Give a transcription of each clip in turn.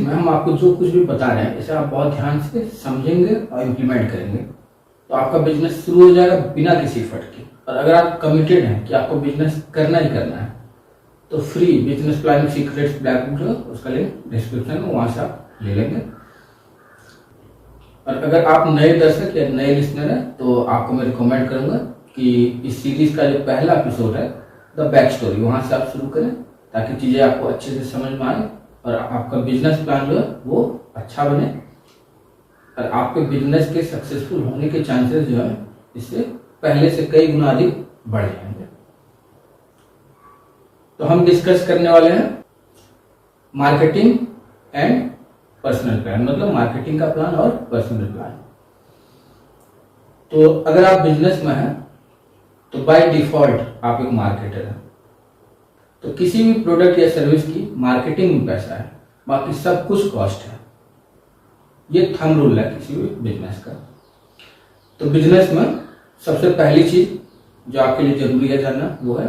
में हम आपको जो कुछ भी बता रहे हैं इसे आप बहुत ध्यान से समझेंगे और इम्प्लीमेंट करेंगे तो आपका बिजनेस शुरू हो जाएगा बिना किसी एफर्ट के। और अगर आप कमिटेड हैं कि आपको बिजनेस करना ही करना है तो free business planning secrets black book जो उसका लिंक डिस्क्रिप्शन में वहां से आप ले लेंगे। और अगर आप नए दर्शक या नए लिसनर हैं तो आपको मैं रिकमेंड करूंगा कि इस सीरीज का जो पहला एपिसोड है द बैक स्टोरी वहां से आप शुरू करें ताकि चीजें आपको अच्छे से समझ में आए और आपका बिजनेस प्लान जो है वो अच्छा बने और आपके बिजनेस के सक्सेसफुल होने के चांसेस जो है इससे पहले से कई गुना अधिक बढ़ जाएंगे। तो हम डिस्कस करने वाले हैं मार्केटिंग एंड पर्सनल प्लान, मतलब मार्केटिंग का प्लान और पर्सनल प्लान। तो अगर आप बिजनेस में हैं तो बाय डिफॉल्ट आप एक मार्केटर हैं, तो किसी भी प्रोडक्ट या सर्विस की मार्केटिंग में पैसा है, बाकी सब कुछ कॉस्ट है। ये थंब रूल है किसी भी बिजनेस का। तो बिजनेस में सबसे पहली चीज जो आपके लिए जरूरी है जानना वो है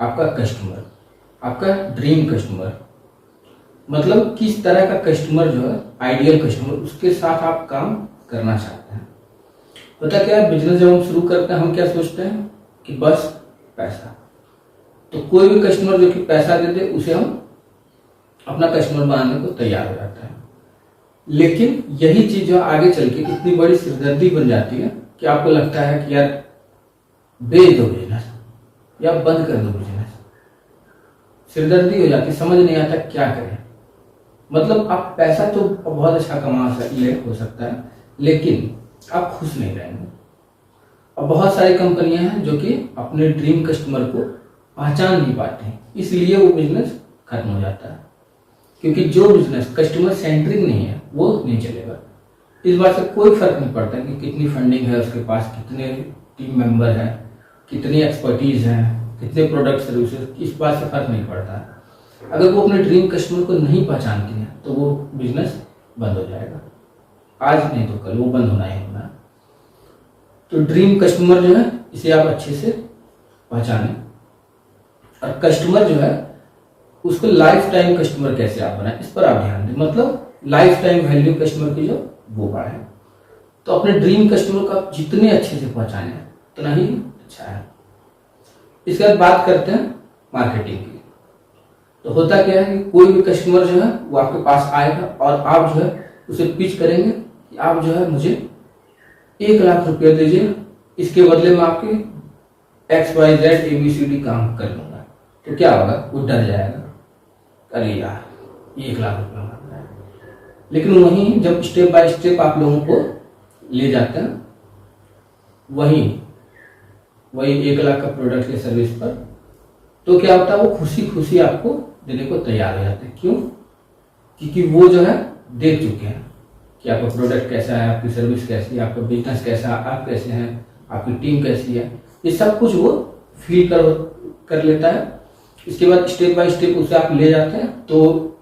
आपका कस्टमर, आपका ड्रीम कस्टमर, मतलब किस तरह का कस्टमर जो है आइडियल कस्टमर, उसके साथ आप काम करना चाहते हैं। पता क्या है, बिजनेस जब हम शुरू करते हैं हम क्या सोचते हैं कि बस पैसा, तो कोई भी कस्टमर जो कि पैसा दे दे उसे हम अपना कस्टमर बनाने को तैयार हो जाता है। लेकिन यही चीज जो आगे चल के इतनी बड़ी सिरदर्दी बन जाती है कि आपको लगता है कि यार बेच दो बिजनेस या बंद कर दो बिजनेस, सिरदर्दी हो जाती, समझ नहीं आता क्या करें। मतलब आप पैसा तो बहुत अच्छा कमा हो सकता है लेकिन आप खुश नहीं रहेंगे। और बहुत सारी कंपनियां हैं जो कि अपने ड्रीम कस्टमर को पहचान नहीं पाते हैं, इसलिए वो बिजनेस खत्म हो जाता है। क्योंकि जो बिजनेस कस्टमर सेंट्रिक नहीं है वो नहीं चलेगा। इस बात से कोई फर्क नहीं पड़ता कि कितनी फंडिंग है उसके पास, कितने टीम मेंबर हैं, कितनी एक्सपर्टीज है, कितने प्रोडक्ट सर्विसेज, इस बात से फर्क नहीं पड़ता। अगर वो अपने ड्रीम कस्टमर को नहीं पहचानती है तो वो बिजनेस बंद हो जाएगा, आज नहीं तो कल वो बंद होना ही होना। तो ड्रीम कस्टमर जो है इसे आप अच्छे से पहचानें और कस्टमर जो है उसको लाइफ टाइम कस्टमर कैसे आप बनाएं इस पर आप ध्यान दें, मतलब लाइफ टाइम वैल्यू कस्टमर की जो वो बढ़े। तो अपने ड्रीम कस्टमर को आप जितने अच्छे से पहचाने उतना ही अच्छा है। इसके बाद बात करते हैं मार्केटिंग की। तो होता क्या है कि कोई भी कस्टमर जो है वो आपके पास आएगा और आप जो है उसे पिच करेंगे कि आप जो है मुझे 1,00,000 रुपया दीजिए, इसके बदले में आपके XYZ ABCD काम कर लूंगा। तो क्या होगा, वो डर जाएगा, अरे यार 1,00,000 रुपया मांग रहा है। लेकिन वहीं जब स्टेप बाय स्टेप आप लोगों को ले जाते हैं वही 1,00,000 का प्रोडक्ट या सर्विस पर, तो क्या होता है वो खुशी खुशी आपको देने को तैयार हो जाते हैं। क्यों? क्योंकि वो जो है देख चुके हैं कि आपका प्रोडक्ट कैसा है, आपकी सर्विस कैसी है, आपका बिजनेस कैसा है, आप कैसे हैं, आपकी टीम कैसी है, ये सब कुछ वो फील कर लेता है। इसके बाद स्टेप बाय स्टेप उसे आप ले जाते हैं तो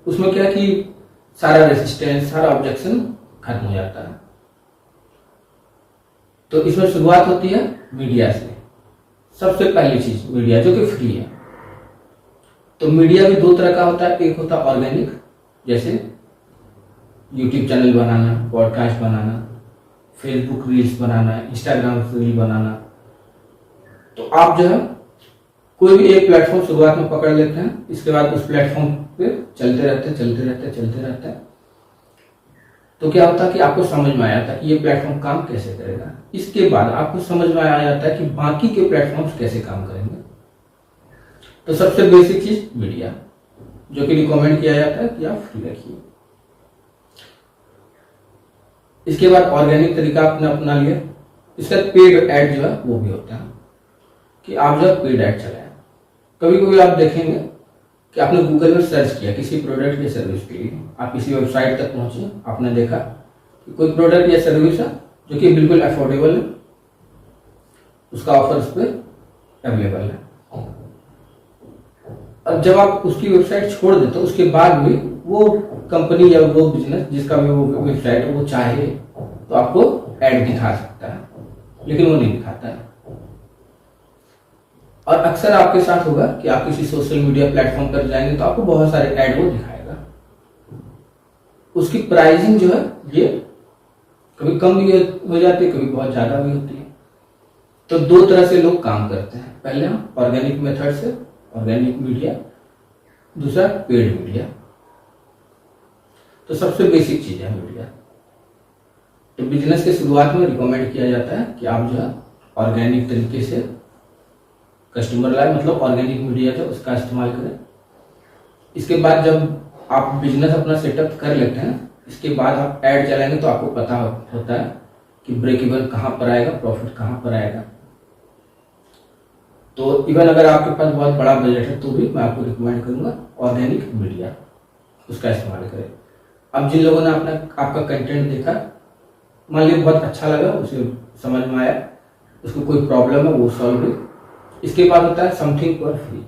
उसमें क्या कि सारा रेसिस्टेंस, सारा ऑब्जेक्शन खत्म हो जाता है। तो इसमें शुरुआत होती है मीडिया से। सबसे पहली चीज मीडिया जो कि फ्री है। तो मीडिया भी दो तरह का होता है, एक होता है ऑर्गेनिक, जैसे यूट्यूब चैनल बनाना, पॉडकास्ट बनाना, फेसबुक रील्स बनाना, इंस्टाग्राम रील बनाना। तो आप जो है कोई भी एक प्लेटफॉर्म शुरुआत में पकड़ लेते हैं, इसके बाद उस प्लेटफॉर्म पे चलते रहते हैं। तो क्या होता है कि आपको समझ में आ जाता है कि ये प्लेटफॉर्म काम कैसे करेगा। इसके बाद आपको समझ में आ जाता है कि बाकी के प्लेटफॉर्म्स कैसे काम करेंगे। तो सबसे बेसिक चीज मीडिया, जो कि रिकमेंड किया जाता है कि आप फ्री रखिए। इसके बाद ऑर्गेनिक तरीका आपने अपना लिया। इसका पेड ऐड जो है वो भी होता है कि आप जो है पेड ऐड चलाएं। कभी कभी आप देखेंगे कि आपने गूगल में सर्च किया किसी प्रोडक्ट या सर्विस के लिए, आप किसी वेबसाइट तक पहुंचे, आपने देखा कि कोई प्रोडक्ट या सर्विस है जो कि बिल्कुल अफोर्डेबल है, उसका ऑफर उस पर अवेलेबल है। अब जब आप उसकी वेबसाइट छोड़ देते हो उसके बाद भी वो कंपनी या वो बिजनेस जिसका भी वो वेबसाइट है वो चाहे तो आपको ऐड दिखा सकता है, लेकिन वो नहीं दिखाता है। और अक्सर आपके साथ होगा कि आप किसी सोशल मीडिया प्लेटफॉर्म पर जाएंगे तो आपको बहुत सारे ऐड वो दिखाएगा। उसकी प्राइसिंग जो है ये कभी कम भी हो जाती है, कभी बहुत ज़्यादा भी होती है। तो दो तरह से लोग काम करते हैं, पहले हम ऑर्गेनिक मेथड से, ऑर्गेनिक मीडिया, दूसरा पेड मीडिया। तो सबसे बेसिक चीज है मीडिया। तो बिजनेस के शुरुआत में रिकमेंड किया जाता है कि आप जो है ऑर्गेनिक तरीके से कस्टमर लाए, मतलब ऑर्गेनिक मीडिया जो उसका इस्तेमाल करें। इसके बाद जब आप बिजनेस अपना सेटअप कर लेते हैं, इसके बाद आप ऐड चलाएंगे तो आपको पता होता है कि ब्रेक इवन कहाँ पर आएगा, प्रॉफिट कहाँ पर आएगा। तो इवन अगर आपके पास बहुत बड़ा बजट है तो भी मैं आपको रिकमेंड करूंगा ऑर्गेनिक मीडिया, उसका इस्तेमाल करें। अब जिन लोगों ने आपका कंटेंट देखा, मान लीजिए बहुत अच्छा लगा, उसे समझ में आया, उसको कोई प्रॉब्लम है वो सॉल्व हुई, इसके बाद होता है समथिंग फॉर फ्री।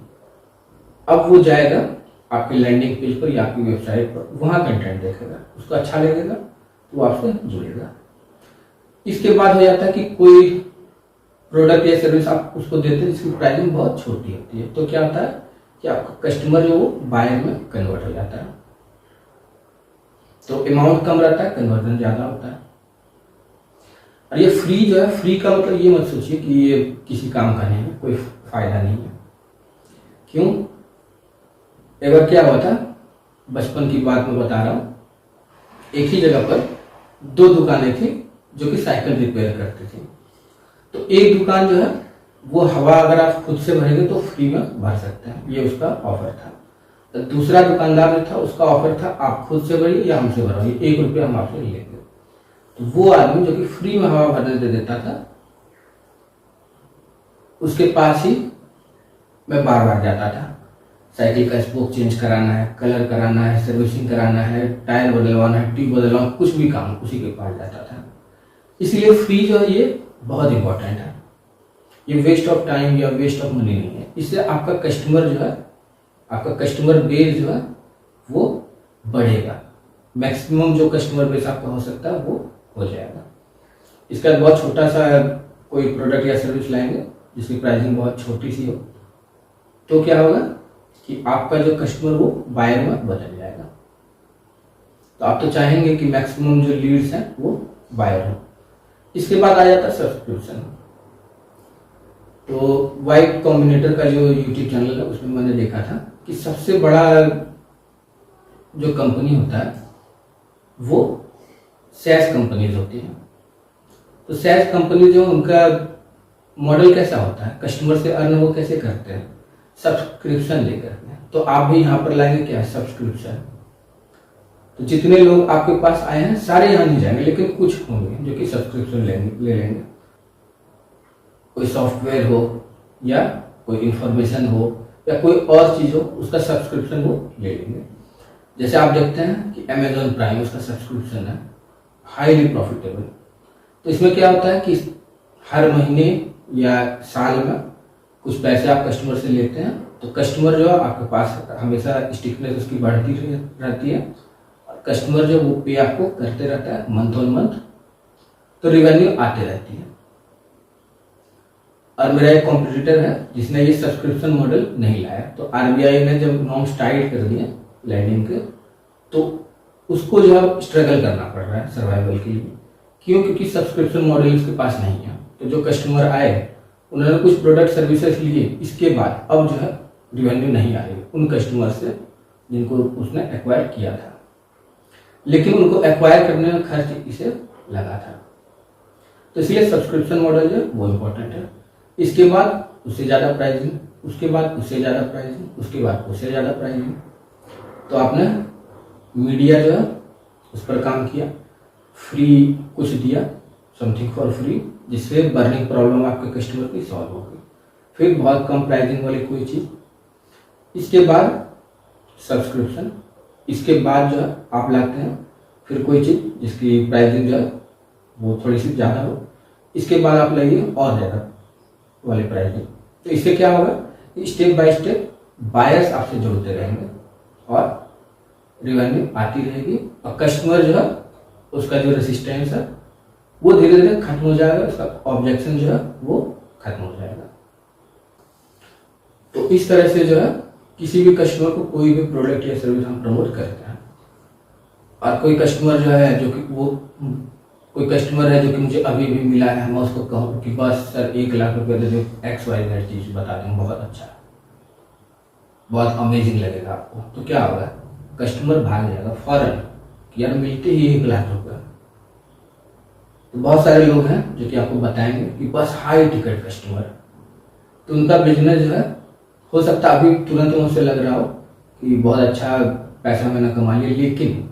अब वो जाएगा आपके लैंडिंग पेज पर या आपकी वेबसाइट पर, वहां कंटेंट देखेगा, उसको अच्छा लगेगा तो वो आपसे जुड़ेगा। इसके बाद हो जाता है कि कोई प्रोडक्ट या सर्विस आप उसको देते हैं जिसकी प्राइसिंग बहुत छोटी होती है, तो क्या होता है कि आपका कस्टमर जो वो बायर में कन्वर्ट हो जाता है। तो अमाउंट कम रहता है, कन्वर्जन ज्यादा होता है। और ये फ्री जो है, फ्री का मतलब ये मत सोचिए कि ये किसी काम का नहीं है, कोई फायदा नहीं है। क्यों? एक बार क्या हुआ था, बचपन की बात मैं बता रहा हूँ, एक ही जगह पर दो दुकानें थी जो कि साइकिल रिपेयर करती थी। तो एक दुकान जो है वो हवा अगर आप खुद से भरेंगे तो फ्री में भर सकते हैं, ये उसका ऑफर था। तो दूसरा दुकानदार जो था उसका ऑफर था आप खुद से भरिए या हमसे भरवाइए, ₹1 हम आपसे लेंगे। तो वो आदमी जो कि फ्री में हवा भरने दे देता था, उसके पास ही मैं बार बार जाता था। साइकिल का स्पोक चेंज कराना है, कलर कराना है, सर्विसिंग कराना है, टायर बदलवाना है, ट्यूब बदलवाना, कुछ भी काम उसी के पास जाता था। इसलिए फ्री जो है ये बहुत इंपॉर्टेंट है, ये वेस्ट ऑफ टाइम या वेस्ट ऑफ मनी नहीं है। इससे आपका कस्टमर जो है, आपका कस्टमर बेस जो है वो बढ़ेगा, मैक्सिमम जो कस्टमर बेस आपका हो सकता है वो हो जाएगा। इसका बहुत छोटा सा कोई प्रोडक्ट या सर्विस लाएंगे जिसकी प्राइसिंग बहुत छोटी सी हो, तो क्या होगा कि आपका जो कस्टमर वो बायर में बदल जाएगा। तो आप तो चाहेंगे कि मैक्सिमम जो लीड्स हैं वो बायर हो। इसके बाद आ जाता है सब्सक्रिप्शन। तो वाइट कॉम्बिनेटर का जो यूट्यूब चैनल है उसमें मैंने देखा था कि सबसे बड़ा जो कंपनी होता है वो सैस कंपनीज होती हैं। तो सैस कंपनी जो उनका मॉडल कैसा होता है, कस्टमर से अर्न वो कैसे करते हैं, सब्सक्रिप्शन लेकर के। तो आप भी यहाँ पर लाएंगे क्या, सब्सक्रिप्शन। तो जितने लोग आपके पास आए हैं सारे यहाँ नहीं जाएंगे, लेकिन कुछ होंगे जो कि सब्सक्रिप्शन ले लेंगे। कोई सॉफ्टवेयर हो या कोई इंफॉर्मेशन हो या कोई और चीज हो, उसका सब्सक्रिप्शन वो ले लेंगे। जैसे आप देखते हैं कि Amazon प्राइम उसका सब्सक्रिप्शन है, हाईली प्रॉफिटेबल। तो इसमें क्या होता है कि हर महीने या साल में कुछ पैसे आप कस्टमर से लेते हैं, तो कस्टमर जो है आपके पास हमेशा स्टिकनेस उसकी बढ़ती रहती है, और कस्टमर जो वो पे आपको करते रहता है मंथ ऑन मंथ, तो रिवेन्यू आते रहती है। और मेरा एक कॉम्पिटिटर है जिसने ये सब्सक्रिप्शन मॉडल नहीं लाया, तो RBI ने जब नॉर्म्स टाइट कर दिए लैंडिंग के, तो उसको जो है स्ट्रगल करना पड़ रहा है सर्वाइवल के लिए। क्यों? क्योंकि सब्सक्रिप्शन मॉडल उसके पास नहीं है। तो जो कस्टमर आए उन्होंने कुछ प्रोडक्ट सर्विसेज लिए, इसके बाद अब जो है रिवेन्यू नहीं आ रही उन कस्टमर से जिनको उसने एक्वायर किया था, लेकिन उनको एक्वायर करने में खर्च इसे लगा था। तो इसलिए सब्सक्रिप्शन मॉडल जो है वो इम्पोर्टेंट है। इसके बाद उससे ज़्यादा प्राइसिंग, उसके बाद उससे ज़्यादा प्राइसिंग, उसके बाद उससे ज़्यादा प्राइसिंग। तो आपने मीडिया जो है उस पर काम किया, फ्री कुछ दिया, समथिंग फॉर फ्री, जिससे बर्निंग प्रॉब्लम आपके कस्टमर की सॉल्व हो गई। फिर बहुत कम प्राइसिंग वाली कोई चीज़, इसके बाद सब्सक्रिप्शन, इसके बाद जो है आप लाते हैं फिर कोई चीज़ जिसकी प्राइसिंग जो है वो थोड़ी सी ज़्यादा हो, इसके बाद आप लाइए और ज़्यादा वाली प्राइसिंग। तो इससे क्या होगा, स्टेप बाय स्टेप बायर्स आपसे जुड़ते रहेंगे और रिवेन्यू आती रहेगी, और कस्टमर जो है उसका जो रेसिस्टेंस है वो धीरे धीरे खत्म हो जाएगा, उसका ऑब्जेक्शन जो है वो खत्म हो जाएगा। तो इस तरह से जो है किसी भी कस्टमर को कोई भी प्रोडक्ट या सर्विस हम प्रमोट करते हैं। और कोई कस्टमर जो है जो कि वो कोई कस्टमर है जो कि मुझे अभी भी मिला है, मैं उसको कहूँ कि बस सर 1 लाख रुपये दे दो, XYZ चीज़ बता दें, बहुत अच्छा है, बहुत अमेजिंग लगेगा आपको, तो क्या होगा, कस्टमर भाग जाएगा फौरन कि यार मिलते ही 1 लाख रुपये। तो बहुत सारे लोग हैं जो कि आपको बताएंगे कि बस हाई टिकट कस्टमर, तो उनका बिजनेस जो है हो सकता है अभी तुरंत मुझसे लग रहा हो कि बहुत अच्छा पैसा मैंने कमा लिया, लेकिन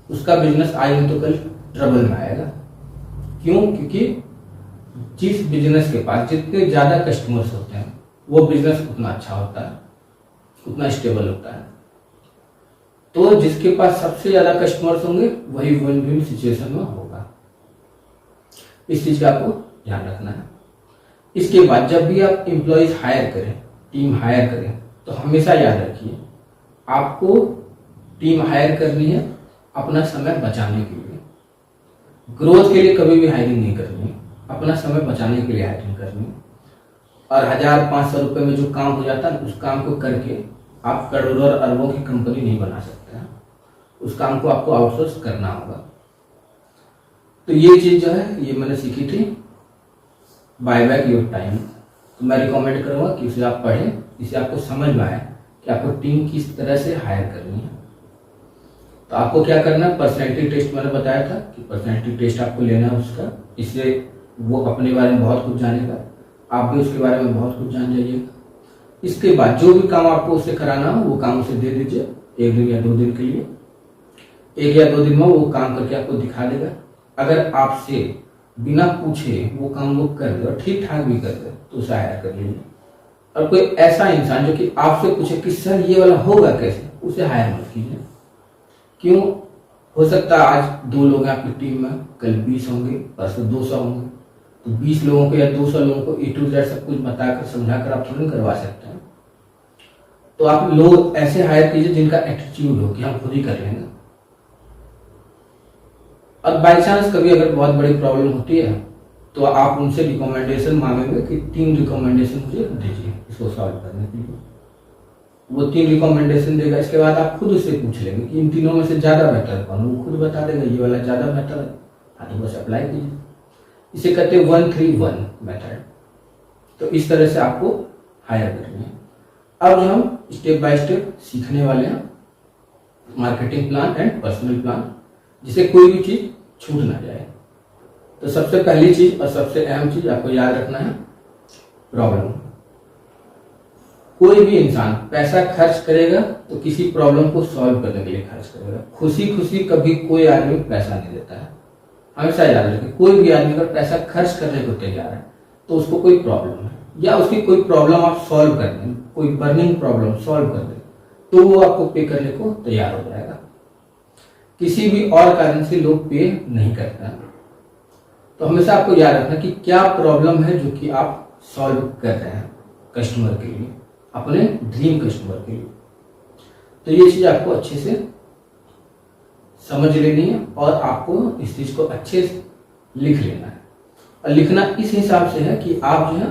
उसका बिजनेस आज नहीं तो कल ट्रबल में आएगा। क्यों? क्योंकि जिस बिजनेस के पास जितने ज़्यादा कस्टमर्स होते हैं वो बिजनेस उतना अच्छा होता है, उतना स्टेबल होता है। तो जिसके पास सबसे ज़्यादा कस्टमर्स होंगे वही विन विन सिचुएशन में होगा। इस चीज़ का आपको ध्यान रखना है। इसके बाद जब भी आप एम्प्लॉयज हायर करें, टीम हायर करें, तो हमेशा याद रखिए आपको टीम हायर करनी है अपना समय बचाने के लिए। ग्रोथ के लिए कभी भी हायरिंग नहीं करनी है, अपना समय बचाने के लिए हायरिंग करनी है। और 1,000-500 रुपये में जो काम हो जाता है उस काम को करके आप करोड़ों और अरबों की कंपनी नहीं बना सकते हैं। उस काम को आपको आउटसोर्स करना होगा। तो ये चीज़ जो है ये मैंने सीखी थी, बाय बैक योर टाइम। तो मैं रिकमेंड करूँगा कि इसे आप पढ़ें, इसे आपको समझ में आए कि आपको टीम किस तरह से हायर करनी है। तो आपको क्या करना है, पर्सनैलिटी टेस्ट मैंने बताया था कि पर्सनैलिटी टेस्ट आपको लेना है उसका, इससे वो अपने बारे में बहुत कुछ जानेगा, आप भी उसके बारे में बहुत कुछ जान जाइएगा। इसके बाद जो भी काम आपको उससे कराना हो वो काम उसे दे दीजिए 1 दिन या 2 दिन के लिए। 1 या 2 दिन में वो काम करके आपको दिखा देगा। अगर आपसे बिना पूछे वो काम वो कर दे और ठीक ठाक भी कर दे तो उसे हायर कर लीजिए। और कोई ऐसा इंसान जो कि आपसे पूछे कि सर ये वाला होगा कैसे, उसे हायर मत कीजिए। क्यों? हो सकता है आज 2 लोग हैं आपकी टीम में, कल 20 होंगे, परसों 200 होंगे। तो 20 लोगों को या 200 लोगों को A to Z सब कुछ बताकर समझाकर आप थोड़ी करवा सकते हैं। तो आप लोग ऐसे हायर कीजिए जिनका एटीट्यूड हो कि हम खुद ही कर लेंगे। और बाई चांस कभी अगर बहुत बड़ी प्रॉब्लम होती है तो आप उनसे रिकमेंडेशन मांगेंगे कि 3 रिकमेंडेशन मुझे दीजिए इसको सॉल्व करने के लिए। वो 3 रिकमेंडेशन देगा। इसके बाद आप खुद उससे पूछ लेंगे कि इन तीनों में से ज़्यादा बेहतर कौन, वो खुद बता देगा ये वाला ज़्यादा बेहतर है, हाँ तो बस अप्लाई कीजिए। इसे कहते हैं 1-3-1 मेथड। तो इस तरह से आपको हायर करनी है। अब जो हम स्टेप बाय स्टेप सीखने वाले हैं marketing plan and personal plan, जिसे कोई भी चीज़ छूट ना जाए। तो सबसे पहली चीज़ और सबसे अहम चीज़ आपको याद रखना है प्रॉब्लम। कोई भी इंसान पैसा खर्च करेगा तो किसी प्रॉब्लम को सॉल्व करने के लिए खर्च करेगा। खुशी खुशी कभी कोई आदमी पैसा नहीं देता है। हमेशा याद रखें, कोई भी आदमी अगर पैसा खर्च करने को तैयार है तो उसको कोई प्रॉब्लम है या उसकी कोई प्रॉब्लम आप सॉल्व कर दें, कोई बर्निंग प्रॉब्लम सॉल्व कर दें तो वो आपको पे करने को तैयार हो जाएगा। किसी भी और कारण से लोग पे नहीं करते हैं। तो हमेशा आपको याद रखना कि क्या प्रॉब्लम है जो कि आप सॉल्व कर रहे हैं कस्टमर के लिए, अपने ड्रीम कस्टमर के लिए। तो ये चीज आपको अच्छे से समझ लेनी है और आपको इस चीज को अच्छे से लिख लेना है। और लिखना इस हिसाब से है कि आप जो है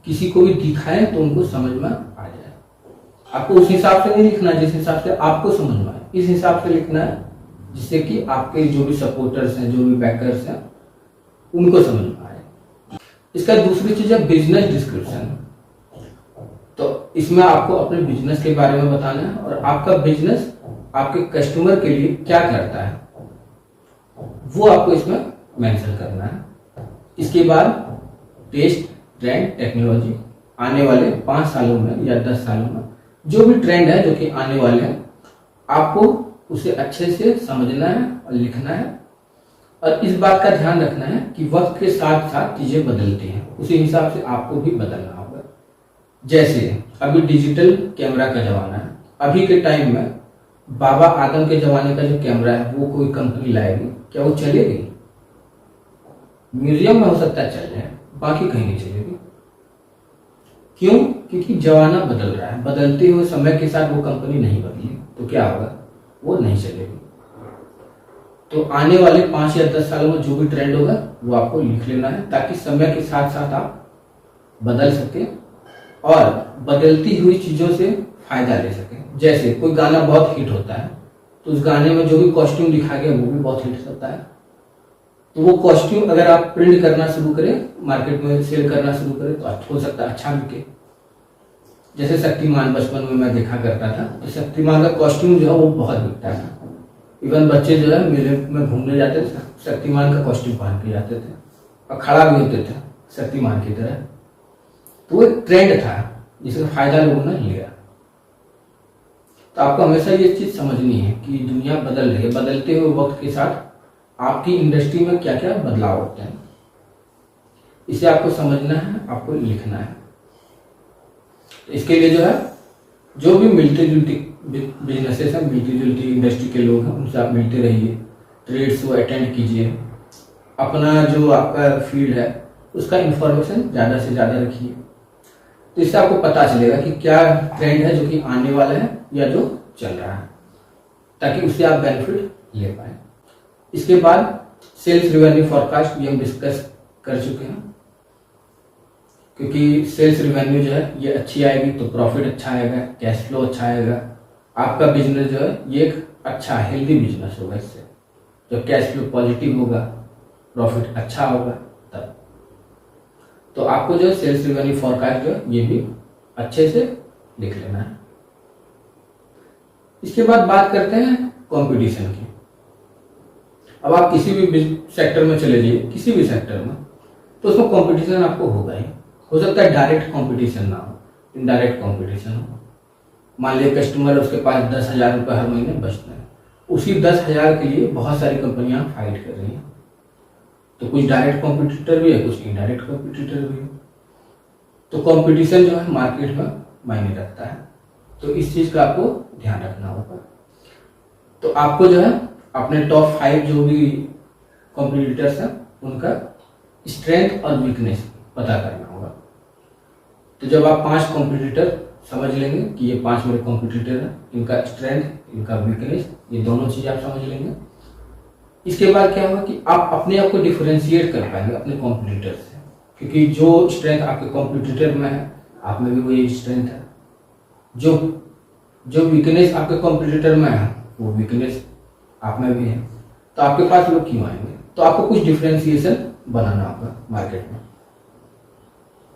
किसी को भी दिखाएं तो उनको समझ में आ जाए। आपको उस हिसाब से नहीं लिखना जिस हिसाब से आपको समझ में आए, इस हिसाब से लिखना है जिससे कि आपके जो भी सपोर्टर्स हैं, जो भी बैकर्स हैं, उनको समझ में आए। इसका दूसरी चीज है बिजनेस डिस्क्रिप्शन। तो इसमें आपको अपने बिजनेस के बारे में बताना है और आपका बिजनेस आपके कस्टमर के लिए क्या करता है वो आपको इसमें मेंशन करना है। इसके बाद टेस्ट, ट्रेंड, टेक्नोलॉजी, आने वाले 5 सालों में या 10 सालों में जो भी ट्रेंड है जो कि आने वाले हैं, आपको उसे अच्छे से समझना है और लिखना है। और इस बात का ध्यान रखना है कि वक्त के साथ साथ चीजें बदलती हैं, उसी हिसाब से आपको भी बदलना होगा। जैसे अभी डिजिटल कैमरा का जमाना है, अभी के टाइम में बाबा आदम के जमाने का जो कैमरा है वो कोई कंपनी लाएगी, क्या वो चलेगी? म्यूजियम में हो सकता है चल जाए, बाकी कहीं नहीं चलेगी। क्यों? क्योंकि जमाना बदल रहा है, बदलते हुए समय के साथ वो कंपनी नहीं बदली तो क्या होगा, वो नहीं चलेगी। तो आने वाले 5 या 10 सालों में जो भी ट्रेंड होगा वो आपको लिख लेना है ताकि समय के साथ साथ आप बदल सके और बदलती हुई चीजों से फायदा ले सके। जैसे कोई गाना बहुत हिट होता है तो उस गाने में जो भी कॉस्ट्यूम दिखा गया वो भी बहुत हिट होता है। तो वो कॉस्ट्यूम अगर आप प्रिंट करना शुरू करें, मार्केट में सेल करना शुरू करें, तो हो सकता है अच्छा बिके। जैसे शक्तिमान बचपन में मैं देखा करता था, तो शक्तिमान का कॉस्ट्यूम जो है वो बहुत बिकता था। इवन बच्चे जो है मेले में घूमने जाते थे, शक्तिमान का कॉस्ट्यूम पहन के जाते थे और खड़ा भी होते थे शक्तिमान की तरह। तो वो एक ट्रेंड था जिसका फायदा लोगों ने लिया। तो आपको हमेशा ये चीज समझनी है कि दुनिया बदल रही है, बदलते हुए वक्त के साथ आपकी इंडस्ट्री में क्या क्या बदलाव होते हैं, इसे आपको समझना है, आपको लिखना है। तो इसके लिए जो है जो भी मिलती जुलती बिजनेसेस हैं, मिलती जुलती इंडस्ट्री के लोग हैं, उनसे आप मिलते रहिए, ट्रेड्स को अटेंड कीजिए, अपना जो आपका फील्ड है उसका इंफॉर्मेशन ज़्यादा से ज़्यादा रखिए। तो इससे आपको पता चलेगा कि क्या ट्रेंड है जो कि आने वाला है या जो चल रहा है, ताकि उससे आप बेनिफिट ले पाए। इसके बाद सेल्स रिवेन्यू फॉरकास्ट भी हम डिस्कस कर चुके हैं, क्योंकि सेल्स रिवेन्यू जो है ये अच्छी आएगी तो प्रॉफिट अच्छा आएगा, कैश फ्लो अच्छा आएगा, आपका बिजनेस जो है ये एक अच्छा हेल्दी बिजनेस होगा। इससे जब कैश फ्लो पॉजिटिव होगा, प्रॉफिट अच्छा होगा, तब तो आपको जो सेल्स रिवेन्यू फॉरकास्ट जो है ये भी अच्छे से लिख लेना है। इसके बाद बात करते हैं कंपटीशन की। अब आप किसी भी सेक्टर में चले जाइए, किसी भी सेक्टर में, तो उसमें कंपटीशन आपको होगा ही। हो सकता है डायरेक्ट कंपटीशन ना हो, इनडायरेक्ट कंपटीशन हो। मान लिया कस्टमर उसके पास 10,000 रुपये हर महीने बचते हैं, उसी 10,000 के लिए बहुत सारी कंपनियां फाइट कर रही हैं। तो कुछ डायरेक्ट कॉम्पिटिटर भी है, कुछ इनडायरेक्ट कॉम्पिटिटर भी है। तो कंपटीशन जो है मार्केट में मायने रखता है, तो इस चीज का आपको ध्यान रखना होगा। तो आपको जो है अपने टॉप 5 जो भी कॉम्पिटिटर्स हैं उनका स्ट्रेंथ और वीकनेस पता करना होगा। तो जब आप 5 कॉम्पिटिटर समझ लेंगे कि ये 5 मेरे कॉम्पिटिटर हैं, इनका स्ट्रेंथ, इनका वीकनेस, ये दोनों चीज आप समझ लेंगे। इसके बाद क्या होगा कि आप अपने आप को डिफरेंशिएट कर पाएंगे अपने कॉम्पिटिटर से, क्योंकि जो स्ट्रेंथ आपके कॉम्पिटिटर में है आप में भी वही स्ट्रेंथ है, जो वीकनेस आपके कॉम्पिटिटर में है वो वीकनेस आप में भी है। तो आपके पास लोग क्यों आएंगे? तो आपको कुछ डिफरेंशिएशन बनाना होगा मार्केट में,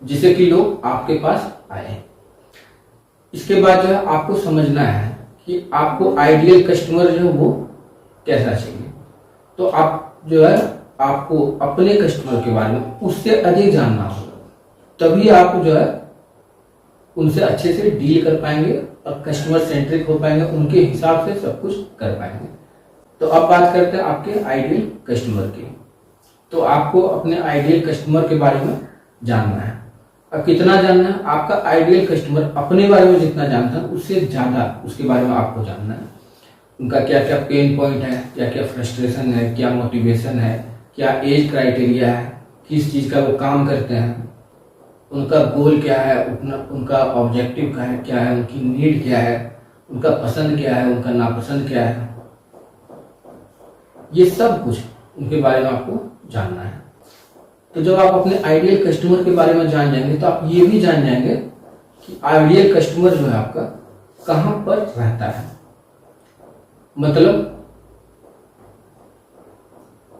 जिससे कि लोग आपके पास आए। इसके बाद जो है आपको समझना है कि आपको आइडियल कस्टमर जो है वो कैसा चाहिए। तो आप जो है आपको अपने कस्टमर के बारे में उससे अधिक जानना होगा, तभी आप जो है उनसे अच्छे से डील कर पाएंगे और कस्टमर सेंट्रिक हो पाएंगे, उनके हिसाब से सब कुछ कर पाएंगे। तो अब बात करते हैं आपके आइडियल कस्टमर की। तो आपको अपने आइडियल कस्टमर के बारे में जानना है। अब कितना जानना है? आपका आइडियल कस्टमर अपने बारे में जितना जानता है उससे ज्यादा उसके बारे में आपको जानना है। उनका क्या क्या पेन पॉइंट है, क्या क्या फ्रस्ट्रेशन है, क्या मोटिवेशन है, क्या एज क्राइटेरिया है, किस चीज का वो काम करते हैं, उनका गोल क्या है, उनका ऑब्जेक्टिव क्या है, उनकी नीड क्या है, उनका पसंद क्या है, उनका नापसंद क्या है, ये सब कुछ उनके बारे में आपको जानना है। तो जब आप अपने आइडियल कस्टमर के बारे में जान जाएंगे तो आप ये भी जान जाएंगे कि आइडियल कस्टमर जो है आपका कहां पर रहता है। मतलब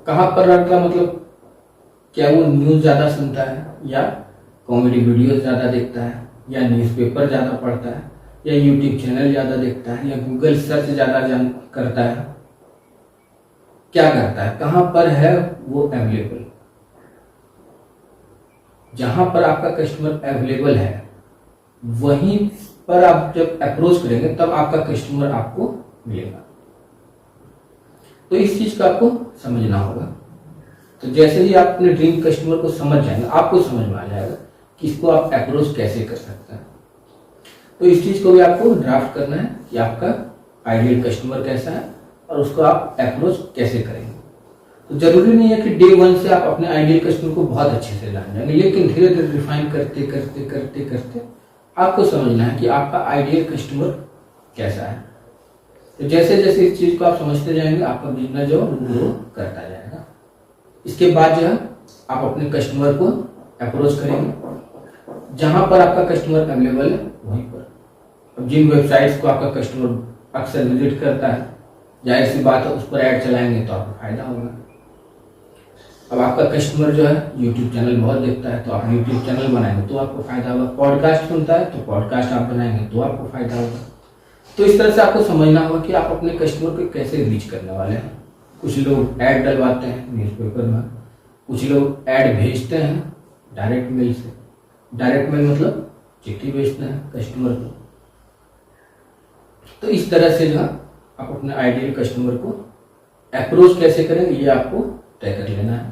कहां पर रहता है, मतलब क्या वो न्यूज ज्यादा सुनता है, या कॉमेडी वीडियो ज्यादा देखता है, या न्यूज़पेपर ज्यादा पढ़ता है, या यूट्यूब चैनल ज्यादा देखता है, या गूगल सर्च ज्यादा करता है, क्या करता है, कहां पर है वो अवेलेबल। जहां पर आपका कस्टमर अवेलेबल है वहीं पर आप जब अप्रोच करेंगे तब आपका कस्टमर आपको मिलेगा। तो इस चीज का आपको समझना होगा। तो जैसे ही आप अपने ड्रीम कस्टमर को समझ जाएंगे, आपको समझ में आ जाएगा कि इसको आप अप्रोच कैसे कर सकते हैं। तो इस चीज को भी आपको ड्राफ्ट करना है कि आपका आइडियल कस्टमर कैसा है और उसको आप अप्रोच कैसे करेंगे। तो जरूरी नहीं है कि डे 1 से आप अपने आइडियल कस्टमर को बहुत अच्छे से जान जाएंगे, लेकिन धीरे धीरे रिफाइन करते करते करते करते आपको समझना है कि आपका आइडियल कस्टमर कैसा है। तो जैसे जैसे इस चीज को आप समझते जाएंगे आपका बिजनेस जो ग्रो करता जाएगा। इसके बाद जो है आप अपने कस्टमर को अप्रोच करेंगे जहां पर आपका कस्टमर अवेलेबल है वहीं पर। अब जिन वेबसाइट्स को आपका कस्टमर अक्सर विजिट करता है जाहिर सी बात है उस पर ऐड चलाएंगे तो आपको फायदा होगा। अब आपका कस्टमर जो है यूट्यूब चैनल बहुत देखता है तो आप यूट्यूब चैनल बनाएंगे तो आपको फायदा होगा। पॉडकास्ट सुनता है तो पॉडकास्ट आप बनाएंगे तो आपको फायदा होगा। तो इस तरह से आपको समझना होगा कि आप अपने कस्टमर को कैसे रीच करने वाले हैं। कुछ लोग ऐड डलवाते हैं न्यूज़पेपर में, कुछ लोग ऐड भेजते हैं डायरेक्ट मेल से। डायरेक्ट मेल मतलब चिट्ठी भेजते हैं कस्टमर को। तो इस तरह से जो है आप अपने आइडियल कस्टमर को अप्रोच कैसे करेंगे ये आपको तय कर लेना है।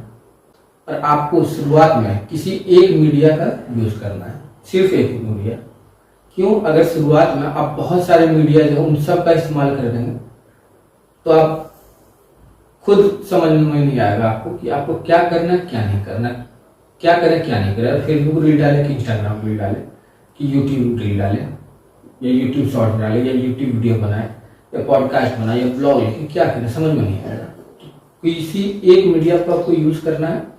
और आपको शुरुआत में किसी एक मीडिया का यूज करना है, सिर्फ एक मीडिया। क्यों? अगर शुरुआत में आप बहुत सारे मीडिया जो है उन सब का इस्तेमाल कर देंगे तो आप खुद समझ में नहीं आएगा आपको कि आपको क्या करना है क्या नहीं करना, क्या करें क्या नहीं करें। फेसबुक रील डाले कि इंस्टाग्राम रील डाले कि यूट्यूब रील डाले या यूट्यूब शॉर्ट डाले या यूट्यूब वीडियो बनाए या पॉडकास्ट बनाए या ब्लॉग लिखे, क्या करें समझ में नहीं आएगा। किसी एक मीडिया को आपको यूज करना है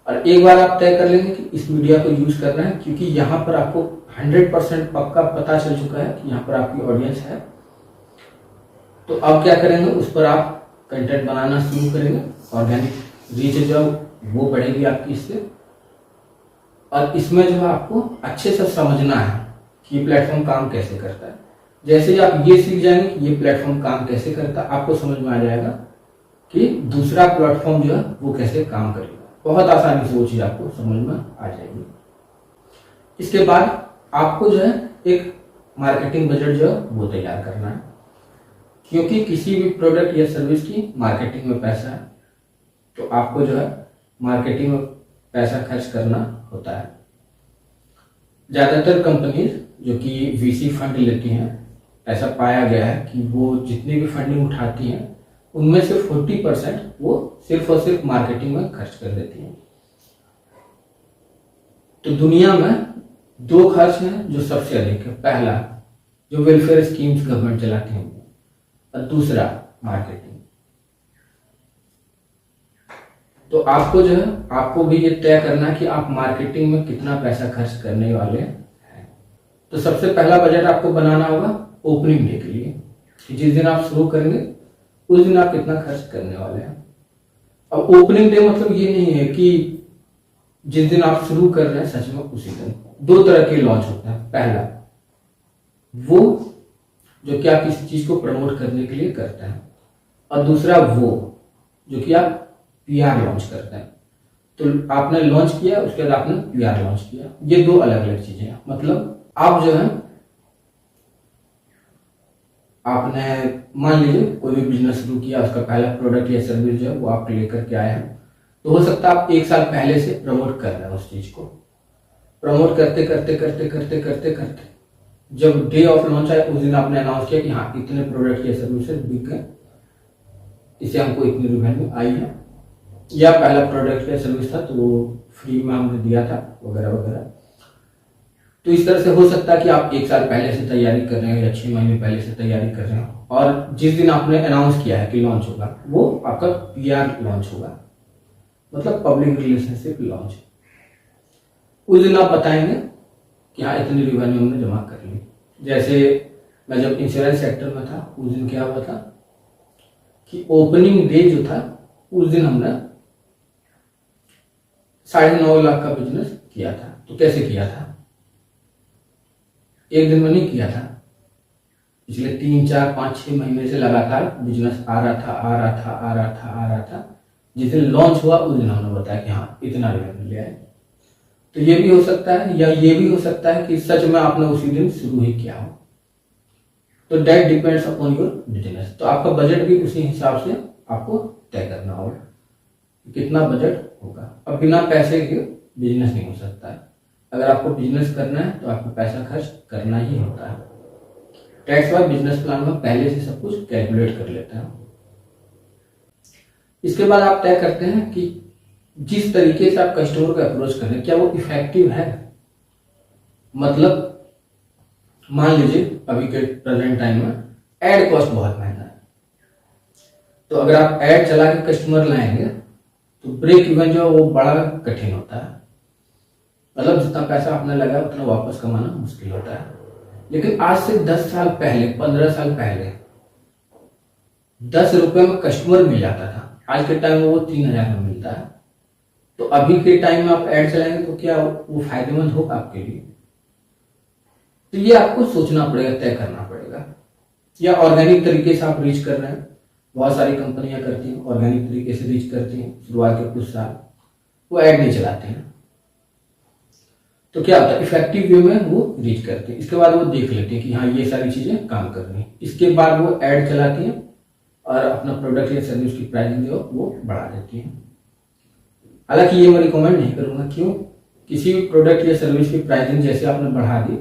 और एक बार आप तय कर लेंगे कि इस मीडिया को यूज करना है, क्योंकि यहाँ पर आपको 100% पक्का पता चल चुका है कि यहाँ पर आपकी ऑडियंस है। तो अब क्या करेंगे, उस पर आप कंटेंट बनाना शुरू करेंगे। ऑर्गेनिक रीच जो वो बढ़ेगी आपकी इससे। और इसमें जो है आपको अच्छे से समझना है कि ये प्लेटफॉर्म काम कैसे करता है। जैसे ही आप ये सीख जाएंगे कि ये प्लेटफॉर्म काम कैसे करता है, आपको समझ में आ जाएगा कि दूसरा प्लेटफॉर्म जो है वो कैसे काम करेगा। बहुत आसानी से वो चीज़ आपको समझ में आ जाएगी। इसके बाद आपको जो है एक मार्केटिंग बजट जो है वो तैयार करना है, क्योंकि किसी भी प्रोडक्ट या सर्विस की मार्केटिंग में पैसा है तो आपको जो है मार्केटिंग में पैसा खर्च करना होता है। ज़्यादातर कंपनीज जो कि वीसी फंड लेती हैं, ऐसा पाया गया है कि वो जितनी भी फंडिंग उठाती हैं उनमें से 40% वो सिर्फ और सिर्फ मार्केटिंग में खर्च कर देती हैं। तो दुनिया में दो खर्च हैं जो सबसे अधिक है। पहला जो वेलफेयर स्कीम्स गवर्नमेंट चलाती हैं और दूसरा मार्केटिंग। तो आपको जो है आपको भी ये तय करना है कि आप मार्केटिंग में कितना पैसा खर्च करने वाले हैं। तो सबसे पहला बजट आपको बनाना होगा ओपनिंग डे के लिए, कि जिस दिन आप शुरू करेंगे उस दिन आप कितना खर्च करने वाले हैं। अब ओपनिंग डे मतलब ये नहीं है कि जिस दिन आप शुरू कर रहे हैं सच में उसी दिन। दो तरह के लॉन्च होते हैं। पहला वो जो कि आप किसी चीज को प्रमोट करने के लिए करते हैं, और दूसरा वो जो कि आप पीआर लॉन्च करते हैं। तो आपने लॉन्च किया, उसके बाद आपने पीआर लॉन्च किया। ये दो अलग अलग चीजें हैं। मतलब आप जो है आपने मान लीजिए कोई भी बिजनेस शुरू किया, उसका पहला प्रोडक्ट या सर्विस जो है वो आप लेकर के आए हैं, तो हो सकता है आप एक साल पहले से प्रमोट कर रहे हैं उस चीज को। प्रमोट करते करते करते करते करते करते जब डे ऑफ लॉन्च आया उस दिन आपने अनाउंस किया कि हाँ इतने प्रोडक्ट या सर्विसेज बिक गए, इससे हमको इतनी रेवेन्यू आई है, या पहला प्रोडक्ट या सर्विस था तो वो फ्री में हमने दिया था वगैरह वगैरह। तो इस तरह से हो सकता है कि आप एक साल पहले से तैयारी कर रहे हो या 6 महीने पहले से तैयारी कर रहे हो, और जिस दिन आपने अनाउंस किया है कि लॉन्च होगा वो आपका पीआर लॉन्च होगा, मतलब पब्लिक रिलेशनशिप लॉन्च। उस दिन आप बताएंगे कि हाँ इतनी रेवेन्यू हमने जमा कर ली। जैसे मैं जब इंश्योरेंस सेक्टर में था उस दिन क्या हुआ था कि ओपनिंग डे जो था उस दिन हमने 9.5 लाख का बिजनेस किया था। तो कैसे किया था? एक दिन में नहीं किया था, पिछले 3, 4, 5, 6 महीने से लगातार बिजनेस आ रहा था आ रहा था आ रहा था आ रहा था। जिस दिन लॉन्च हुआ उस दिन हमने बताया कि हाँ इतना रेवेन्यू ले आए। तो ये भी हो सकता है, या ये भी हो सकता है कि सच में आपने उसी दिन शुरू ही किया हो। तो that depends upon your business. तो आपका बजट भी उसी हिसाब से आपको तय करना होगा कितना बजट होगा। अब बिना पैसे के बिजनेस नहीं हो सकता है। अगर आपको बिजनेस करना है तो आपको पैसा खर्च करना ही होता है। टैक्स वाइज बिजनेस प्लान में पहले से सब कुछ कैलकुलेट कर लेते हैं। इसके बाद आप तय करते हैं कि जिस तरीके से आप कस्टमर को अप्रोच कर रहे हैं क्या वो इफेक्टिव है। मतलब मान लीजिए अभी के प्रेजेंट टाइम में एड कॉस्ट बहुत महंगा है, तो अगर आप एड चला के कस्टमर लाएंगे तो ब्रेक इवन जो वो बड़ा कठिन होता है। मतलब जितना पैसा आपने लगाया उतना वापस कमाना मुश्किल होता है। लेकिन आज से 10 साल पहले, 15 साल पहले 10 रुपए में कस्टमर मिल जाता था, आज के टाइम में वो 3,000 में मिलता है। तो अभी के टाइम में आप ऐड चलाएंगे तो क्या वो फायदेमंद होगा आपके लिए? तो ये आपको सोचना पड़ेगा, तय करना पड़ेगा। या ऑर्गेनिक तरीके से आप रीच कर रहे हैं, बहुत सारी कंपनियां करती हैं ऑर्गेनिक तरीके से रीच करती हैं, शुरुआत के कुछ साल वो ऐड नहीं चलाते हैं, तो क्या होता है इफेक्टिव वे में वो रीच करते हैं। इसके बाद वो देख लेते हैं कि हाँ ये सारी चीजें काम कर रही हैं, इसके बाद वो ऐड चलाती हैं और अपना प्रोडक्ट या सर्विस की प्राइसिंग जो वो बढ़ा देती हैं। हालांकि ये मैं रिकमेंड नहीं करूंगा, क्यों? किसी भी प्रोडक्ट या सर्विस की प्राइसिंग जैसे आपने बढ़ा दी,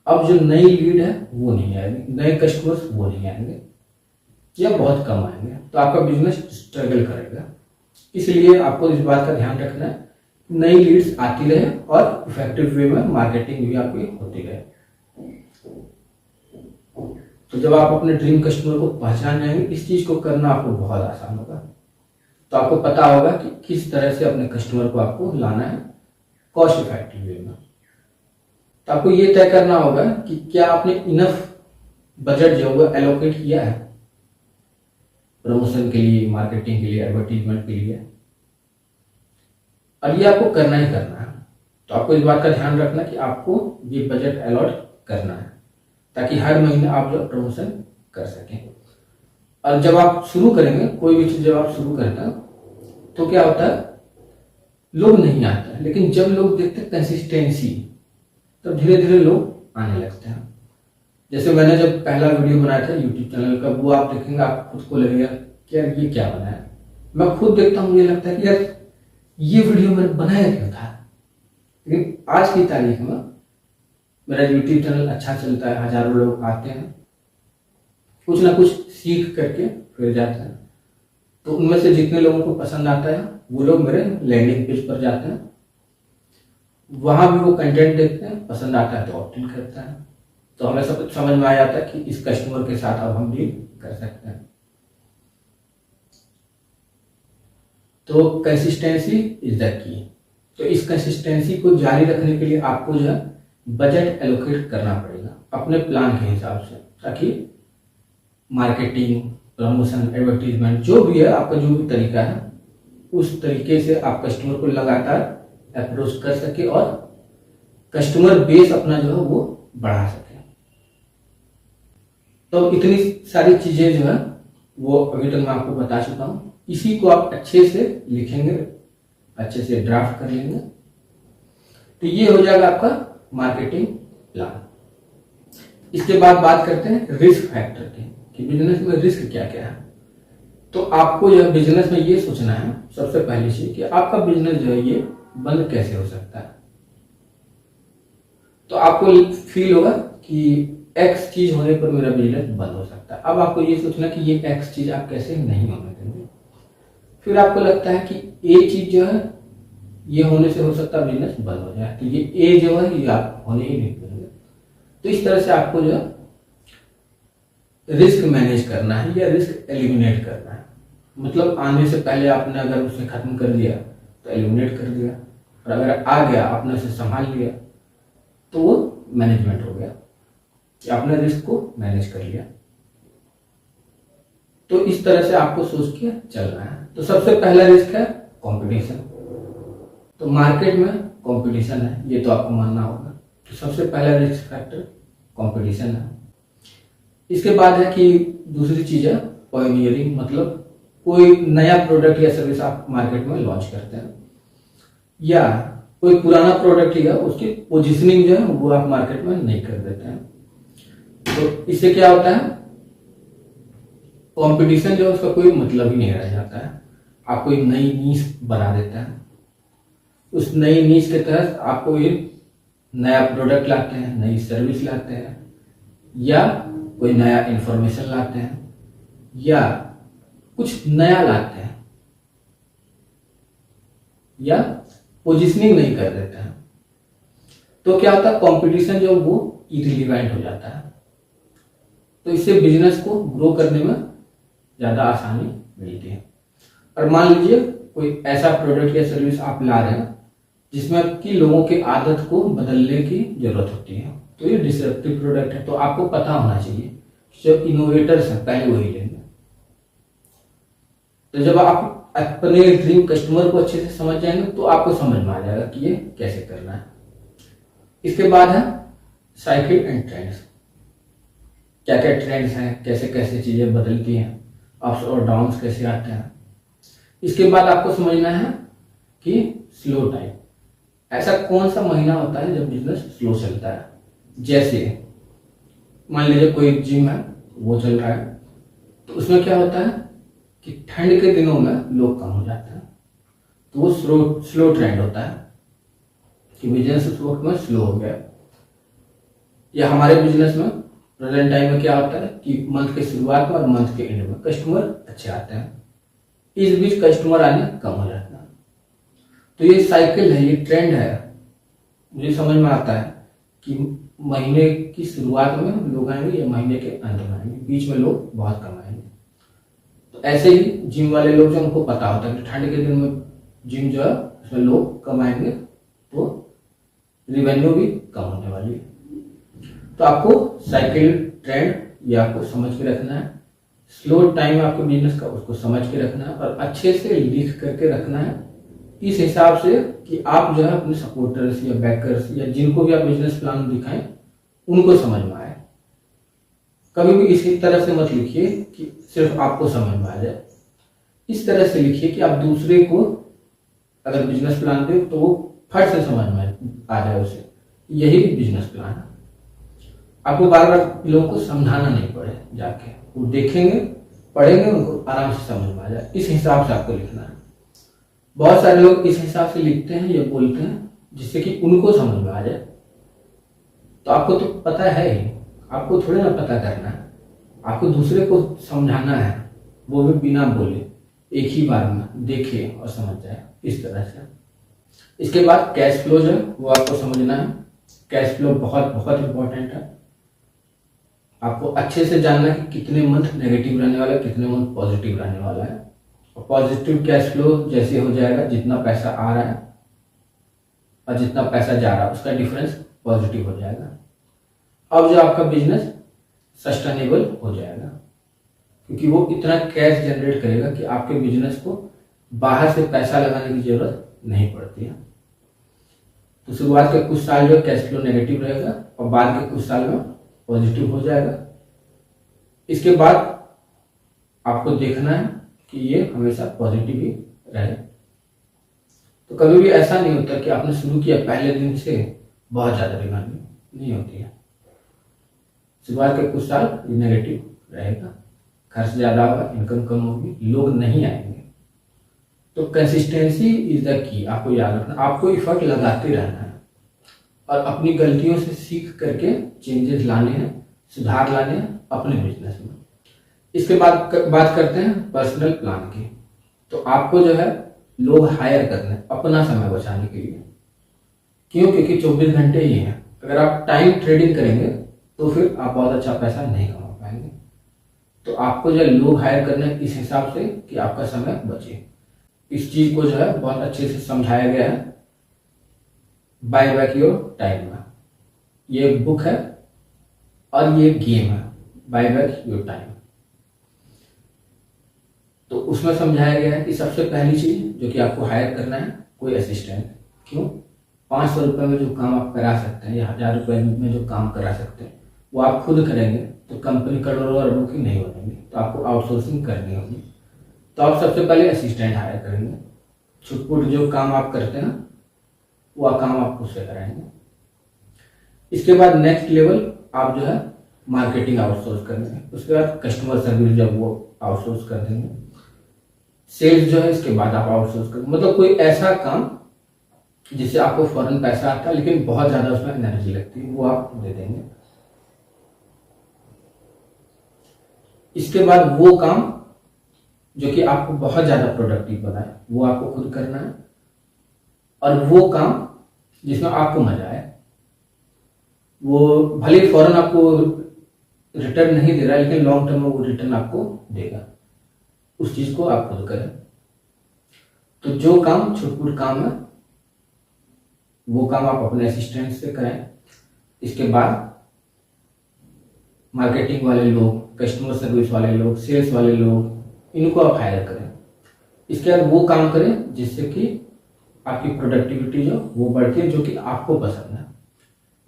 अब जो नई लीड है वो नहीं आएगी, नए कस्टमर्स वो नहीं आएंगे या बहुत कम आएंगे, तो आपका बिजनेस स्ट्रगल करेगा। इसलिए आपको इस बात का ध्यान रखना है, नई लीड्स आती रहे और इफेक्टिव वे में मार्केटिंग भी आपकी होती रहे। तो जब आप अपने ड्रीम कस्टमर को पहचान जाएंगे, इस चीज को करना आपको बहुत आसान होगा। तो आपको पता होगा कि किस तरह से अपने कस्टमर को आपको लाना है कॉस्ट इफेक्टिव वे में। तो आपको ये तय करना होगा कि क्या आपने इनफ बजट जो है एलोकेट किया है प्रमोशन के लिए, मार्केटिंग के लिए, एडवर्टीजमेंट के लिए, और ये आपको करना ही करना है। तो आपको इस बात का ध्यान रखना कि आपको ये बजट अलॉट करना है, ताकि हर महीने आप जो प्रमोशन कर सकें। और जब आप शुरू करेंगे कोई भी चीज, जब आप शुरू करते हैं तो क्या होता है, लोग नहीं आते हैं, लेकिन जब लोग देखते हैं कंसिस्टेंसी, तब धीरे धीरे लोग आने लगते हैं। जैसे मैंने जब पहला वीडियो बनाया था यूट्यूब चैनल का, वो आप देखेंगे आप खुद को लगेगा कि यार ये क्या बनाया। मैं खुद देखता हूँ, मुझे लगता है कि यार ये वीडियो मैंने बनाया क्यों था। लेकिन आज की तारीख में मेरा यूट्यूब चैनल अच्छा चलता है, हजारों लोग आते हैं, कुछ ना कुछ सीख करके फिर जाते हैं। तो उनमें से जितने लोगों को पसंद आता है वो लोग मेरे लैंडिंग पेज पर जाते हैं, वहां भी वो कंटेंट देखते हैं, पसंद आता है तो ऑप्ट इन करता है। तो हमें सब समझ में आ जाता है कि इस कस्टमर के साथ अब हम डील कर सकते हैं। तो कंसिस्टेंसी इज द की। तो इस कंसिस्टेंसी को जारी रखने के लिए आपको जो है बजट एलोकेट करना पड़ेगा अपने प्लान के हिसाब से, ताकि मार्केटिंग, प्रमोशन, एडवर्टीजमेंट जो भी है आपका जो भी तरीका है, उस तरीके से आप कस्टमर को लगातार अप्रोच कर सके और कस्टमर बेस अपना जो है वो बढ़ा सके। तो इतनी सारी चीजें जो है वो अभी तक मैं आपको बता चुका हूं। इसी को आप अच्छे से लिखेंगे, अच्छे से ड्राफ्ट कर लेंगे, तो ये हो जाएगा आपका मार्केटिंग प्लान। इसके बाद बात करते हैं रिस्क फैक्टर की, कि बिजनेस में रिस्क क्या क्या है। तो आपको जो बिजनेस में ये सोचना है सबसे पहली चीज कि आपका बिजनेस जो है ये बंद कैसे हो सकता है। तो आपको फील होगा कि एक्स चीज होने पर मेरा बिजनेस बंद हो सकता है। अब आपको ये सोचना कि ये एक्स चीज आप कैसे नहीं होने देंगे। फिर आपको लगता है कि ए चीज जो है ये होने से हो सकता है बिजनेस बंद हो जाए, तो ये ए जो है ये आप होने ही नहीं देंगे। तो इस तरह से आपको जो रिस्क मैनेज करना है या रिस्क एलिमिनेट करना है। मतलब आने से पहले आपने अगर उसे खत्म कर दिया तो एलिमिनेट कर दिया, और अगर आ गया आपने उसे संभाल लिया तो वो मैनेजमेंट हो गया कि आपने रिस्क को मैनेज कर लिया। तो इस तरह से आपको सोच के चलना है। तो सबसे पहला रिस्क है कंपटीशन। तो मार्केट में कंपटीशन है, ये तो आपको मानना होगा। तो सबसे पहला रिस्क फैक्टर कंपटीशन है। इसके बाद है कि दूसरी चीज है पायोनियरिंग, मतलब कोई नया प्रोडक्ट या सर्विस आप मार्केट में लॉन्च करते हैं, या कोई पुराना प्रोडक्ट ही है उसकी पोजीशनिंग जो है वो आप मार्केट में नहीं कर देते हैं। तो इससे क्या होता है, कंपटीशन जो है उसका कोई मतलब ही नहीं रह जाता है। आप कोई नई नीश बना देते हैं, उस नई नीश के तहत आप कोई नया प्रोडक्ट लाते हैं, नई सर्विस लाते हैं, या कोई नया इंफॉर्मेशन लाते हैं, या कुछ नया लाते हैं, या पोजीशनिंग नहीं कर देते हैं। तो क्या होता है, कंपटीशन जो वो इररिलेवेंट हो जाता है। तो इससे बिजनेस को ग्रो करने में ज्यादा आसानी मिलती है। और मान लीजिए कोई ऐसा प्रोडक्ट या सर्विस आप ला रहे हैं जिसमें कि लोगों की आदत को बदलने की जरूरत होती है, तो ये डिसरप्टिव प्रोडक्ट है। तो आपको पता होना चाहिए जो इनोवेटर्स हैं पहले वही लेंगे, तो जब आप अपने ड्रीम कस्टमर को अच्छे से समझ जाएंगे तो आपको समझ में आ जाएगा कि ये कैसे करना है। इसके बाद है साइकिल एंड ट्रेंड्स। क्या क्या ट्रेंड्स हैं, कैसे कैसे चीजें बदलती हैं, अप्स और डाउन्स कैसे आते हैं। इसके बाद आपको समझना है कि स्लो टाइम, ऐसा कौन सा महीना होता है जब बिजनेस स्लो चलता है। जैसे मान लीजिए कोई जिम है, वो चल रहा है, तो उसमें क्या होता है कि ठंड के दिनों में लोग कम हो जाते हैं, तो वो स्लो ट्रेंड होता है कि बिजनेस उस वक्त में स्लो हो गया। या हमारे बिजनेस में प्रेजेंट टाइम में क्या होता है कि मंथ के शुरुआत में और मंथ के एंड में कस्टमर अच्छे आते हैं, इस बीच कस्टमर आने कम हो जाता है। तो ये साइकिल है, ये ट्रेंड है। मुझे समझ में आता है कि महीने की शुरुआत में लोग आएंगे या महीने के अंत में आएंगे, बीच में लोग बहुत कम आएंगे। तो ऐसे ही जिम वाले लोग जो उनको पता होता है कि ठंड के दिन में जिम जो है उसमें लोग कम आएंगे, तो रिवेन्यू भी कम होने वाली है। तो आपको साइकिल ट्रेंड ये आपको समझ के रखना है। स्लो टाइम आपके बिजनेस का उसको समझ के रखना है और अच्छे से लिख करके रखना है, इस हिसाब से कि आप जो है अपने सपोर्टर्स या बैकर्स या जिनको भी आप बिजनेस प्लान दिखाएं उनको समझ में आए। कभी भी इसी तरह से मत लिखिए कि सिर्फ आपको समझ में आ जाए। इस तरह से लिखिए कि आप दूसरे को अगर बिजनेस प्लान दे तो वो फट से समझ में आ जाए उसे। यही बिजनेस प्लान है। आपको बार बार लोगों को समझाना नहीं पड़े, जाके वो देखेंगे, पढ़ेंगे, उनको आराम से समझ में आ जाए। इस हिसाब से आपको लिखना है। बहुत सारे लोग इस हिसाब से लिखते हैं या बोलते हैं जिससे कि उनको समझ में आ जाए। तो आपको तो पता है ही, आपको थोड़े ना पता करना है, आपको दूसरे को समझाना है, वो भी बिना बोले एक ही बार में देखे और समझ जाए, इस तरह से। इसके बाद कैश फ्लो जो है वो आपको समझना है। कैश फ्लो बहुत बहुत इंपॉर्टेंट है। आपको अच्छे से जानना है कि कितने मंथ नेगेटिव रहने वाला है, कितने मंथ पॉजिटिव रहने वाला है। और पॉजिटिव कैश फ्लो जैसे हो जाएगा, जितना पैसा आ रहा है और जितना पैसा जा रहा है उसका डिफरेंस पॉजिटिव हो जाएगा। अब जो आपका बिजनेस सस्टेनेबल हो जाएगा, क्योंकि वो इतना कैश जनरेट करेगा कि आपके बिजनेस को बाहर से पैसा लगाने की जरूरत नहीं पड़ती है। तो शुरुआत के कुछ साल जो कैश फ्लो नेगेटिव रहेगा और बाद के कुछ साल में पॉजिटिव हो जाएगा। इसके बाद आपको देखना है कि ये हमेशा पॉजिटिव ही रहे। तो कभी भी ऐसा नहीं होता कि आपने शुरू किया पहले दिन से बहुत ज्यादा रिवेन्यू नहीं होती है। शुरुआत के कुछ साल ये नेगेटिव रहेगा, खर्च ज्यादा होगा, इनकम कम होगी, लोग नहीं आएंगे। तो कंसिस्टेंसी इज द की। आपको याद रखना, आपको एफर्ट लगाते रहना है और अपनी गलतियों से सीख करके चेंजेस लाने हैं, सुधार लाने हैं अपने बिजनेस में। इसके बाद बात करते हैं पर्सनल प्लान की। तो आपको जो है लोग हायर करने हैं अपना समय बचाने के लिए। क्यों? क्योंकि 24 घंटे ही है। अगर आप टाइम ट्रेडिंग करेंगे तो फिर आप बहुत अच्छा पैसा नहीं कमा पाएंगे। तो आपको जो है लोग हायर करने हैं इस हिसाब से कि आपका समय बचे। इस चीज को जो है बहुत अच्छे से समझाया गया है बाय बैक योर टाइम में। ये एक बुक है और ये गेम है, बाय बैक योर टाइम। तो उसमें समझाया गया है कि सबसे पहली चीज जो कि आपको हायर करना है कोई असिस्टेंट। क्यों? 500 रुपए में जो काम आप करा सकते हैं या 1000 रुपए में जो काम करा सकते हैं वो आप खुद करेंगे तो कंपनी करोड़ों अरबों की नहीं बनेगी। तो आपको आउटसोर्सिंग करनी होगी। तो आप सबसे पहले असिस्टेंट हायर करेंगे। छुटपुट जो काम आप करते हैं वो काम आप खुद से कराएंगे। इसके बाद नेक्स्ट लेवल आप जो है मार्केटिंग आउटसोर्स कर देंगे। उसके बाद कस्टमर सर्विस जब वो आउटसोर्स कर देंगे। सेल्स जो है इसके बाद आप आउटसोर्स कर, मतलब कोई ऐसा काम जिससे आपको फौरन पैसा आता है लेकिन बहुत ज्यादा उसमें एनर्जी लगती है, वो आप दे देंगे। इसके बाद वो काम जो कि आपको बहुत ज्यादा प्रोडक्टिव बनाए वो आपको खुद करना है। और वो काम जिसमें आपको मजा आए, वो भले फौरन आपको रिटर्न नहीं दे रहा है लेकिन लॉन्ग टर्म में वो रिटर्न आपको देगा, उस चीज को आप खुद करें। तो जो काम छुटपुट काम है वो काम आप अपने असिस्टेंट से करें। इसके बाद मार्केटिंग वाले लोग, कस्टमर सर्विस वाले लोग, सेल्स वाले लोग, इनको आप हायर करें। इसके बाद वो काम करें जिससे कि आपकी प्रोडक्टिविटी जो वो बढ़ती है, जो कि आपको पसंद है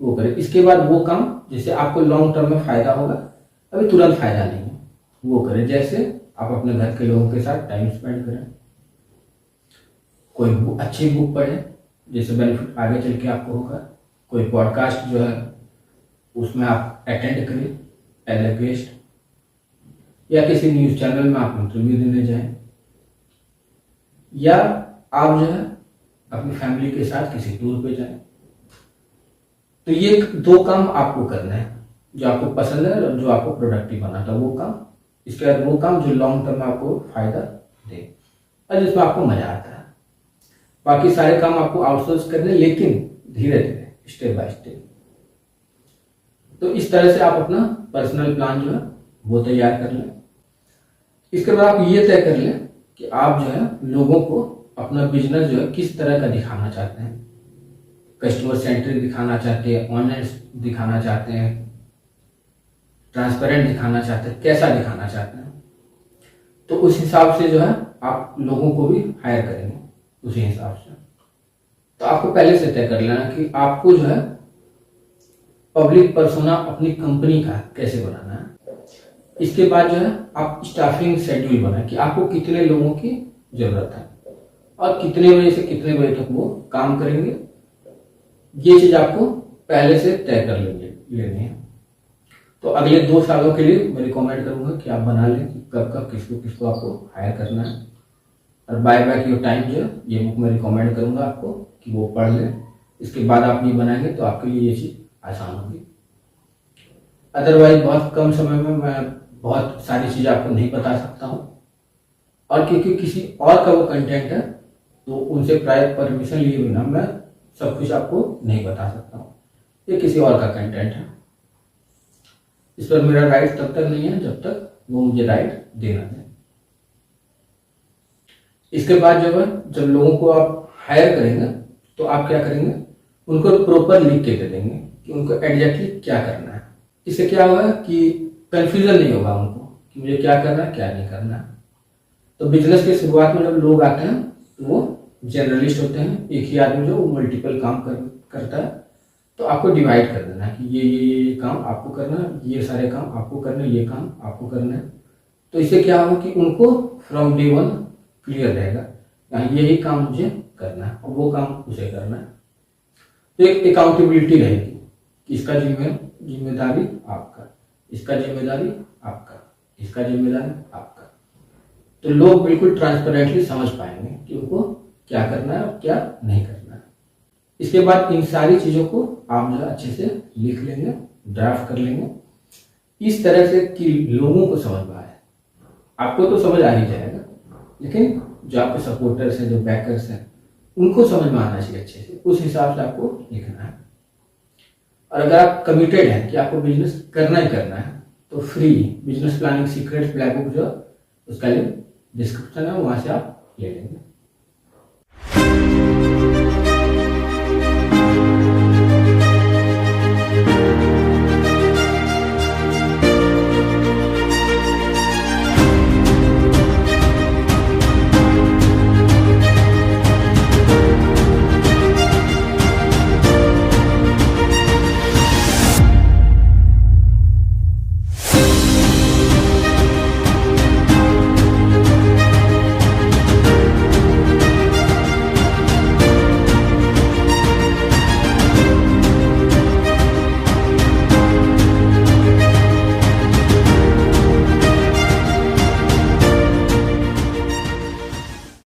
वो करें। इसके बाद वो काम जिससे आपको लॉन्ग टर्म में फायदा होगा, अभी तुरंत फायदा नहीं है, वो करें। जैसे आप अपने घर के लोगों के साथ टाइम स्पेंड करें, कोई अच्छी बुक पढ़ें जिससे बेनिफिट आगे चल के आपको होगा, कोई पॉडकास्ट जो है उसमें आप अटेंड करें एज ए गेस्ट, या किसी न्यूज चैनल में आप इंटरव्यू देने जाएं, या आप जो है अपनी फैमिली के साथ किसी टूर पे जाएं। तो ये 2 काम आपको करना है जो आपको पसंद है और जो आपको प्रोडक्टिव बनाता है वो काम। इसके बाद वो काम जो लॉन्ग टर्म में आपको फायदा दे और जिसमें आपको मजा आता है। बाकी सारे काम आपको आउटसोर्स करने, लेकिन धीरे धीरे, स्टेप बाय स्टेप। तो इस तरह से आप अपना पर्सनल प्लान जो है वो तैयार कर लें। इसके बाद आप ये तय कर लें कि आप जो है लोगों को अपना बिजनेस जो है किस तरह का दिखाना चाहते हैं। कस्टमर सेंट्रिक दिखाना चाहते हैं, ऑनलाइन दिखाना चाहते हैं, ट्रांसपेरेंट दिखाना चाहते हैं, कैसा दिखाना चाहते हैं। तो उस हिसाब से जो है आप लोगों को भी हायर करेंगे उसी हिसाब से। तो आपको पहले से तय कर लेना कि आपको जो है पब्लिक पर्सोना अपनी कंपनी का कैसे बनाना है। इसके बाद जो है आप स्टाफिंग शेड्यूल बनाएं कि आपको कितने लोगों की जरूरत है और कितने बजे से कितने बजे तक वो काम करेंगे। ये चीज आपको पहले से तय कर लेनी है। तो अगले 2 सालों के लिए मैं रिकमेंड करूंगा कि आप बना लें कि कब कब किसको किसको आपको हायर करना है। और बाय बैक योर टाइम जो ये बुक मैं रिकमेंड करूंगा आपको कि वो पढ़ लें। इसके बाद आप ये बनाएंगे तो आपके लिए ये चीज आसान होगी। अदरवाइज बहुत कम समय में मैं बहुत सारी चीजें आपको नहीं बता सकता हूँ, और क्योंकि किसी और का वो कंटेंट है तो उनसे प्रायर परमिशन लिए बिना मैं सब कुछ आपको नहीं बता सकता हूँ। ये किसी और का कंटेंट है, इस पर मेरा राइट तब तक नहीं है जब तक वो मुझे राइट देना है। इसके बाद जब लोगों को आप हायर करेंगे तो आप क्या करेंगे, उनको प्रॉपर लिख के दे देंगे कि उनको एग्जैक्टली क्या करना है। इससे क्या होगा कि कंफ्यूजन नहीं होगा उनको कि मुझे क्या करना है क्या नहीं करना है। तो बिजनेस के शुरुआत में जब लोग आते हैं तो वो जनरलिस्ट होते हैं, एक ही आदमी जो मल्टीपल काम करता है। तो आपको डिवाइड कर देना है कि ये काम आपको करना है, ये सारे काम आपको करना है, ये काम आपको करना है। तो इससे क्या होगा कि उनको फ्रॉम डे 1 क्लियर रहेगा, यही काम मुझे करना है और वो काम उसे करना है। तो एक अकाउंटेबिलिटी रहेगी कि इसका जिम्मेदारी आपका, इसका जिम्मेदारी आपका, इसका जिम्मेदारी आपका। तो लोग बिल्कुल ट्रांसपेरेंटली समझ पाएंगे कि उनको क्या करना है और क्या नहीं करना है। इसके बाद इन सारी चीजों को आप जो अच्छे से लिख लेंगे, ड्राफ्ट कर लेंगे इस तरह से कि लोगों को समझ में आए। आपको तो समझ आ ही जाएगा, लेकिन जो आपके सपोर्टर्स हैं, जो बैकर्स हैं, उनको समझ में आना चाहिए अच्छे से। उस हिसाब से आपको लिखना है। और अगर आप कमिटेड हैं कि आपको बिजनेस करना ही करना है तो free business planning secrets black book जो उसका लिंक डिस्क्रिप्शन है, वहां से आप ले लेंगे।